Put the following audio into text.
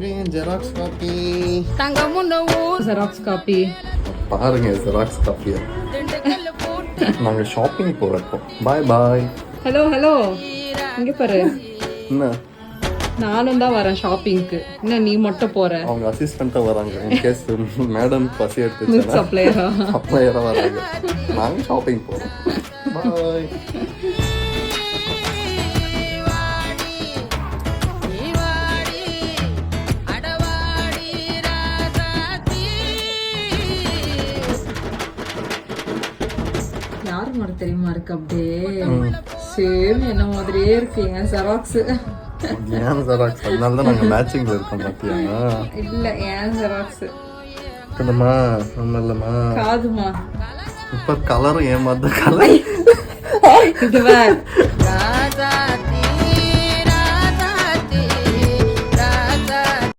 Xerox copy xerox copy பாருங்க, xerox காப்பியா. நாங்க shopping போறப்போ. பாய் பாய். ஹலோ ஹலோ, இங்க பாரு, என்ன நானும் தான் வரேன் ஷாப்பிங்க்கு. என்ன நீ மட்டும் போற? அவங்க அசிஸ்டண்டா வராங்க. இன் கேஸ் மேடம் பசி மில்க் எடுத்துச்சுன்னா சப்ளையரா? சப்ளையரா வராங்க. நாங்க ஷாப்பிங் போறோம். பாய். யாரு மாதிரி தெரியுமா இருக்கு? அப்படியே சேம் என்ன மாதிரியே இருக்கு என் ஜெராக்ஸ். ஏன் ஜெராக்ஸ்? அதனால தான் நாங்க மேட்சிங்ல இருக்கோம். பாத்தியா? இல்ல என் ஜெராக்ஸ். இல்லம்மா, ஒன்றும் இல்லம்மா. காதுமா இப்ப கலரும் ஏமாத்த கலர். இது வேற